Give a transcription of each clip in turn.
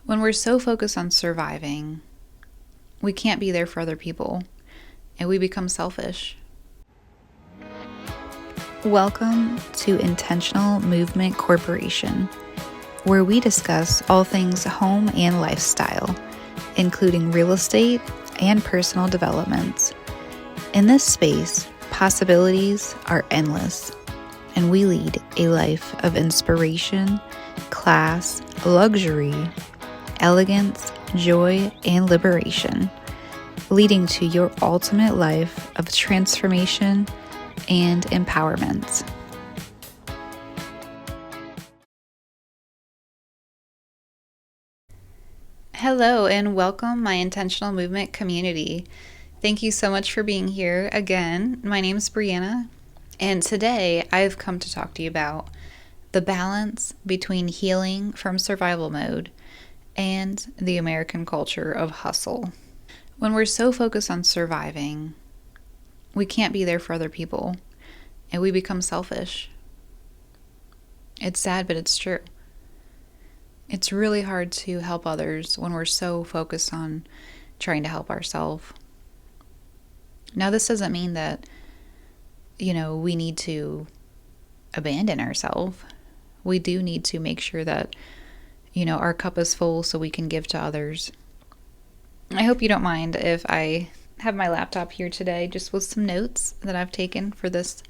When we're so focused on surviving, we can't be there for other people, and we become selfish. Welcome to Intentional Movement Corporation, where we discuss all things home and lifestyle, including real estate and personal developments. In this space, possibilities are endless, and we lead a life of inspiration, class, luxury, elegance, joy, and liberation, leading to your ultimate life of transformation and empowerment. Hello, and welcome, my Intentional Movement community. Thank you so much for being here again. My name is Brianna, and today I've come to talk to you about the balance between healing from survival mode and the American culture of hustle. When we're so focused on surviving, we can't be there for other people, and we become selfish. It's sad, but it's true. It's really hard to help others when we're so focused on trying to help ourselves. Now, this doesn't mean that, we need to abandon ourselves. We do need to make sure that our cup is full so we can give to others. I hope you don't mind if I have my laptop here today just with some notes that I've taken for this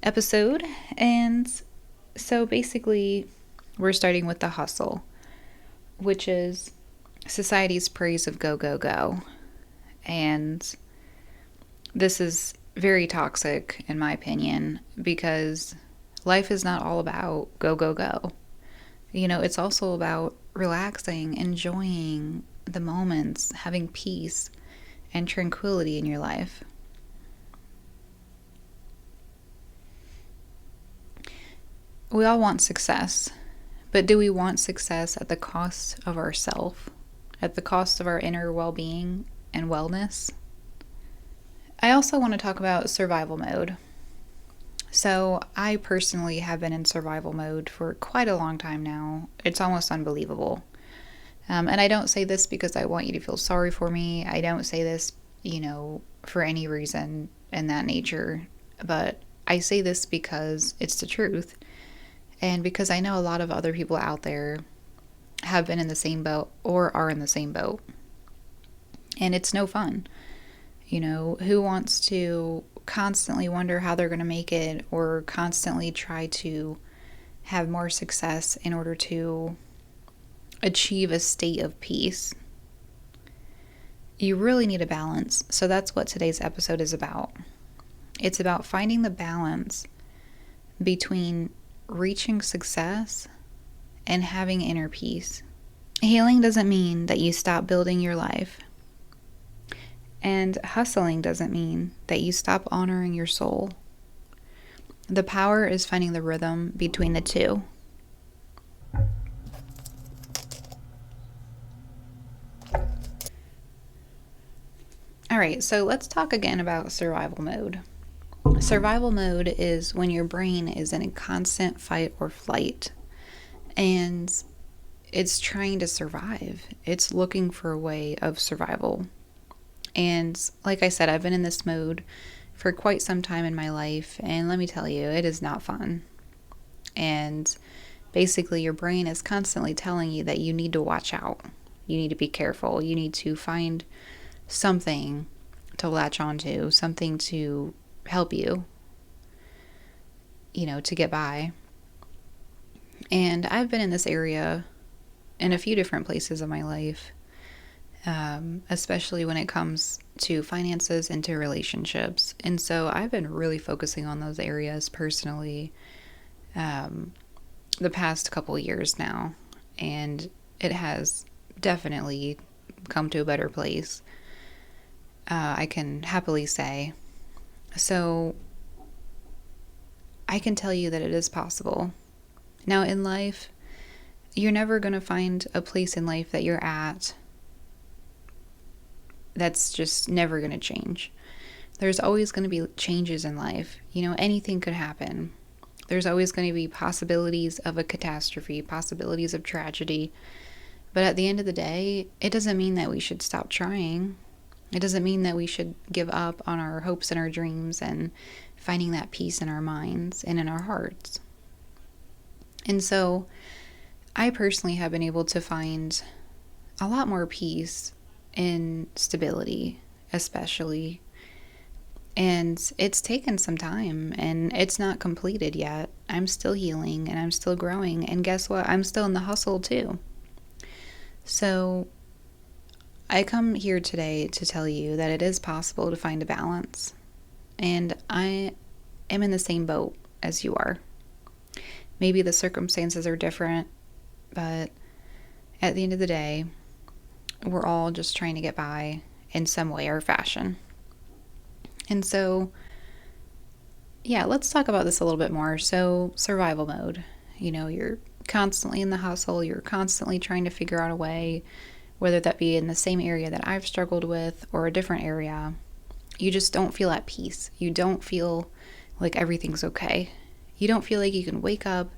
episode. And so basically, we're starting with the hustle, which is society's praise of go, go, go. And this is very toxic, in my opinion, because life is not all about go, go, go. It's also about relaxing, enjoying the moments, having peace and tranquility in your life. We all want success, but do we want success at the cost of ourself, at the cost of our inner well-being and wellness? I also want to talk about survival mode. So I personally have been in survival mode for quite a long time now. It's almost unbelievable. And I don't say this because I want you to feel sorry for me. I don't say this, for any reason in that nature. But I say this because it's the truth. And because I know a lot of other people out there have been in the same boat or are in the same boat. And it's no fun. Who wants to constantly wonder how they're going to make it or constantly try to have more success in order to achieve a state of peace? You really need a balance. So that's what today's episode is about. It's about finding the balance between reaching success and having inner peace. Healing doesn't mean that you stop building your life. And hustling doesn't mean that you stop honoring your soul. The power is finding the rhythm between the two. All right, so let's talk again about survival mode. Survival mode is when your brain is in a constant fight or flight, and it's trying to survive. It's looking for a way of survival. And like I said, I've been in this mode for quite some time in my life, and let me tell you, it is not fun. And basically, your brain is constantly telling you that you need to watch out. You need to be careful. You need to find something to latch onto, something to help you, to get by. And I've been in this area in a few different places of my life. Especially when it comes to finances and to relationships. And so I've been really focusing on those areas personally the past couple years now. And it has definitely come to a better place, I can happily say. So I can tell you that it is possible. Now in life, you're never going to find a place in life that you're at that's just never going to change. There's always going to be changes in life. Anything could happen. There's always going to be possibilities of a catastrophe, possibilities of tragedy. But at the end of the day, it doesn't mean that we should stop trying. It doesn't mean that we should give up on our hopes and our dreams and finding that peace in our minds and in our hearts. And so I personally have been able to find a lot more peace in stability, especially. And it's taken some time and it's not completed yet. I'm still healing and I'm still growing. And guess what? I'm still in the hustle too. So I come here today to tell you that it is possible to find a balance. And I am in the same boat as you are. Maybe the circumstances are different, but at the end of the day, we're all just trying to get by in some way or fashion. And so, yeah, let's talk about this a little bit more. So, survival mode. You're constantly in the hustle, you're constantly trying to figure out a way, whether that be in the same area that I've struggled with or a different area. You just don't feel at peace. You don't feel like everything's okay. You don't feel like you can wake up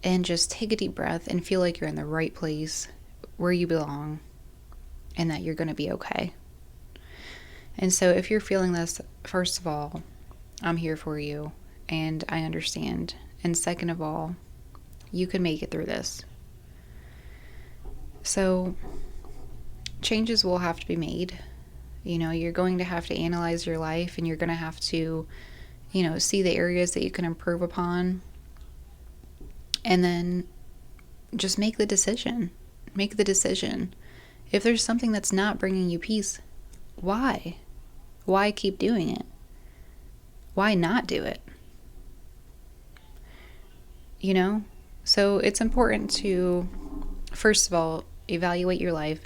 and just take a deep breath and feel like you're in the right place where you belong and that you're going to be okay. And so if you're feeling this, first of all, I'm here for you and I understand. And second of all, you can make it through this. So changes will have to be made. You're going to have to analyze your life and you're going to have to, see the areas that you can improve upon. And then just make the decision. Make the decision. If there's something that's not bringing you peace, why? Why keep doing it? Why not do it? So it's important to, first of all, evaluate your life,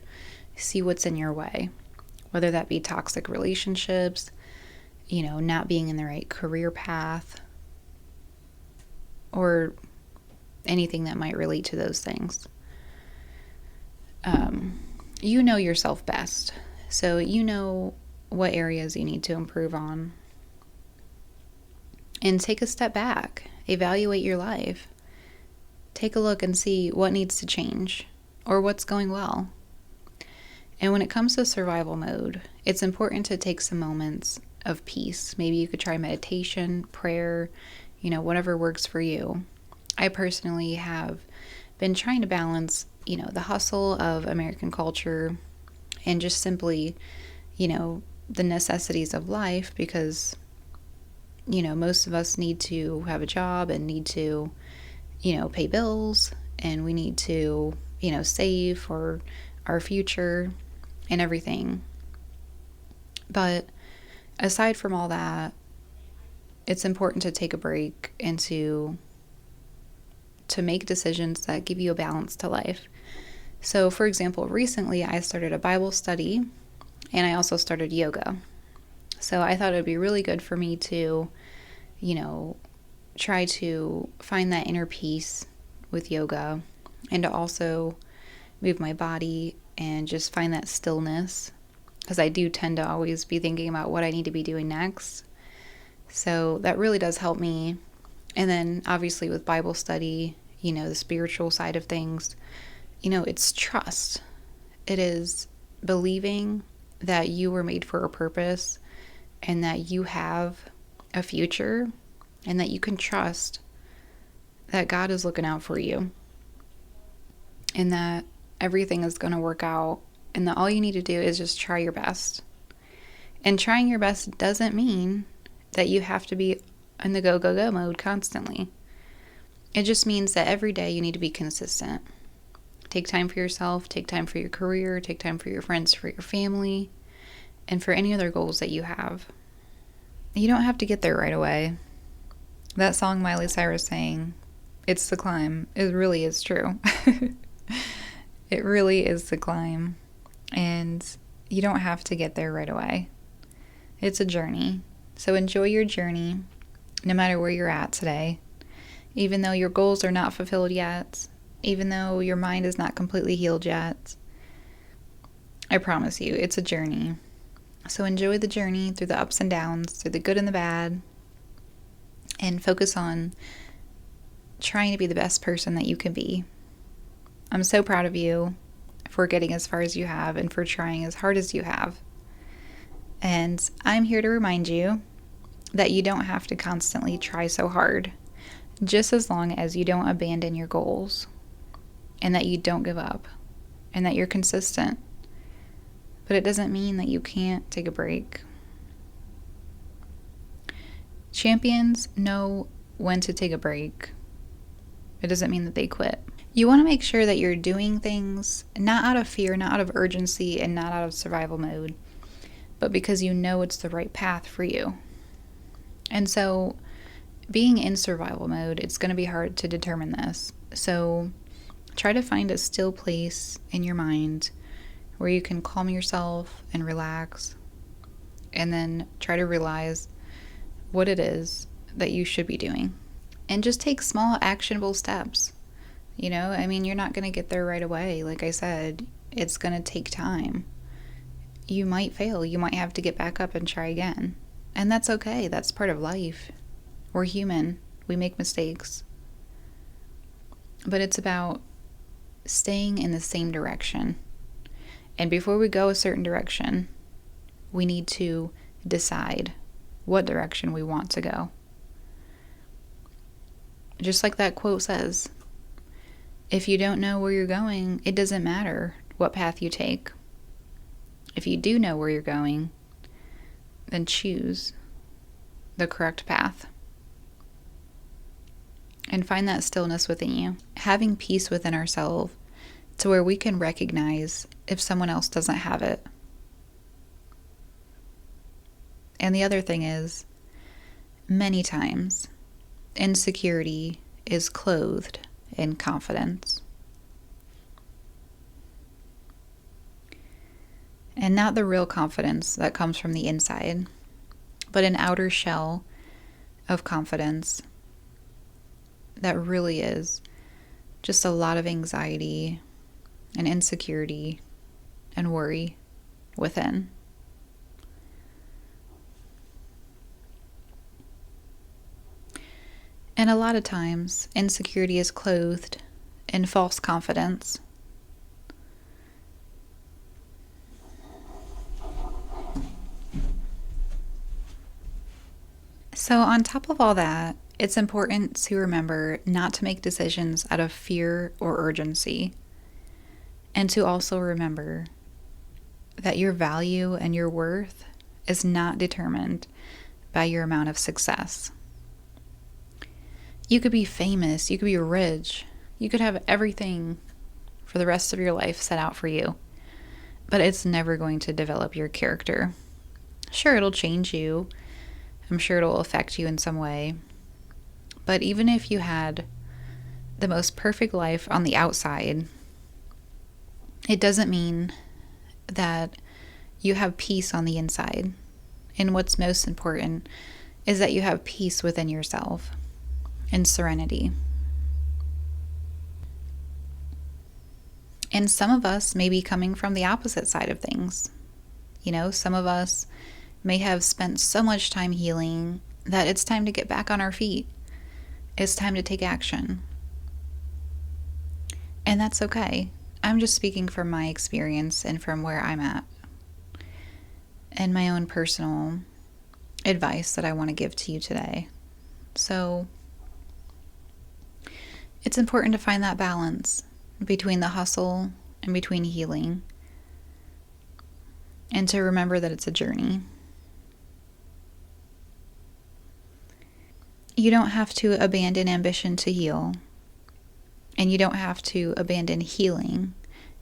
see what's in your way, whether that be toxic relationships, not being in the right career path, or anything that might relate to those things. You know yourself best, so you know what areas you need to improve on. And take a step back, evaluate your life. Take a look and see what needs to change or what's going well. And when it comes to survival mode, it's important to take some moments of peace. Maybe you could try meditation, prayer, whatever works for you. I personally have been trying to balance, the hustle of American culture and just simply, the necessities of life because, most of us need to have a job and need to, pay bills and we need to, save for our future and everything. But aside from all that, it's important to take a break and to make decisions that give you a balance to life. So, for example, recently I started a Bible study and I also started yoga. So I thought it would be really good for me to, try to find that inner peace with yoga and to also move my body and just find that stillness because I do tend to always be thinking about what I need to be doing next. So that really does help me. And then obviously with Bible study, the spiritual side of things, it's trust. It is believing that you were made for a purpose and that you have a future and that you can trust that God is looking out for you and that everything is going to work out and that all you need to do is just try your best. And trying your best doesn't mean that you have to be in the go, go, go mode constantly. It just means that every day you need to be consistent. Take time for yourself, take time for your career, take time for your friends, for your family, and for any other goals that you have. You don't have to get there right away. That song Miley Cyrus sang, "It's the climb," it really is true. It really is the climb. And you don't have to get there right away. It's a journey. So enjoy your journey, no matter where you're at today. Even though your goals are not fulfilled yet, even though your mind is not completely healed yet, I promise you, it's a journey. So enjoy the journey through the ups and downs, through the good and the bad, and focus on trying to be the best person that you can be. I'm so proud of you. for getting as far as you have and for trying as hard as you have. And I'm here to remind you that you don't have to constantly try so hard, just as long as you don't abandon your goals and that you don't give up and that you're consistent. But it doesn't mean that you can't take a break. Champions know when to take a break. It doesn't mean that they quit. You want to make sure that you're doing things not out of fear, not out of urgency, and not out of survival mode, but because you know it's the right path for you. And so, being in survival mode, it's going to be hard to determine this. So, try to find a still place in your mind where you can calm yourself and relax, and then try to realize what it is that you should be doing. And just take small actionable steps. You're not going to get there right away. Like I said, it's going to take time. You might fail. You might have to get back up and try again. And that's okay. That's part of life. We're human. We make mistakes. But it's about staying in the same direction. And before we go a certain direction, we need to decide what direction we want to go. Just like that quote says, if you don't know where you're going, it doesn't matter what path you take. If you do know where you're going, then choose the correct path. And find that stillness within you. Having peace within ourselves to where we can recognize if someone else doesn't have it. And the other thing is, many times, insecurity is clothed in confidence. And not the real confidence that comes from the inside, but an outer shell of confidence that really is just a lot of anxiety and insecurity and worry within. And a lot of times, insecurity is clothed in false confidence. So on top of all that, it's important to remember not to make decisions out of fear or urgency. And to also remember that your value and your worth is not determined by your amount of success. You could be famous, you could be rich, you could have everything for the rest of your life set out for you, but it's never going to develop your character. Sure, it'll change you. I'm sure it'll affect you in some way. But even if you had the most perfect life on the outside, it doesn't mean that you have peace on the inside. And what's most important is that you have peace within yourself and serenity. And some of us may be coming from the opposite side of things. Some of us may have spent so much time healing that it's time to get back on our feet. It's time to take action. And that's okay. I'm just speaking from my experience and from where I'm at, and my own personal advice that I want to give to you today. So it's important to find that balance between the hustle and between healing, and to remember that it's a journey. You don't have to abandon ambition to heal, and you don't have to abandon healing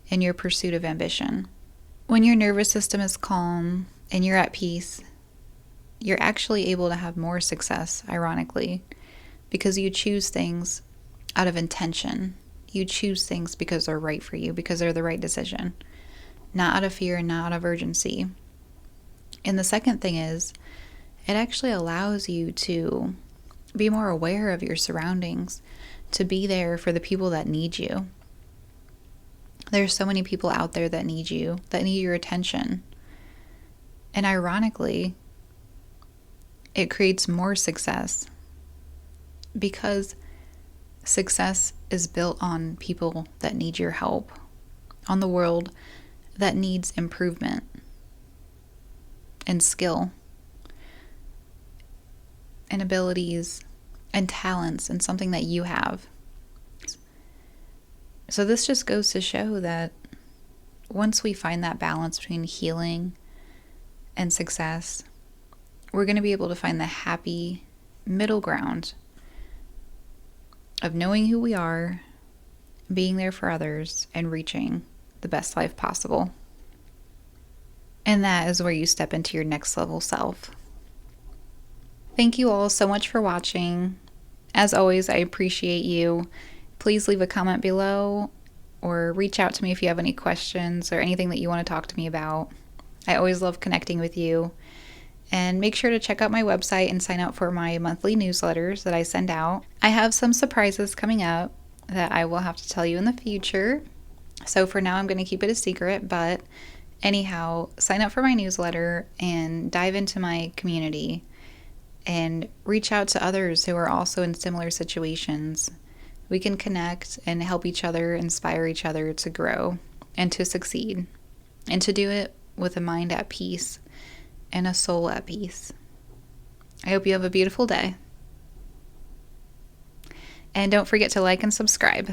in your pursuit of ambition. When your nervous system is calm and you're at peace, you're actually able to have more success, ironically, because you choose things out of intention. You choose things because they're right for you, because they're the right decision, not out of fear and not out of urgency. And the second thing is, it actually allows you to be more aware of your surroundings, to be there for the people that need you. There's so many people out there that need you, that need your attention. And ironically, it creates more success, because success is built on people that need your help on the world that needs improvement and skill and abilities and talents and something that you have. So this just goes to show that once we find that balance between healing and success, we're going to be able to find the happy middle ground of knowing who we are, being there for others, and reaching the best life possible. And that is where you step into your next level self. Thank you all so much for watching. As always, I appreciate you. Please leave a comment below or reach out to me if you have any questions or anything that you want to talk to me about. I always love connecting with you. And make sure to check out my website and sign up for my monthly newsletters that I send out. I have some surprises coming up that I will have to tell you in the future. So for now, I'm going to keep it a secret. But anyhow, sign up for my newsletter and dive into my community and reach out to others who are also in similar situations. We can connect and help each other, inspire each other to grow and to succeed, and to do it with a mind at peace and a soul at peace. I hope you have a beautiful day. And don't forget to like and subscribe.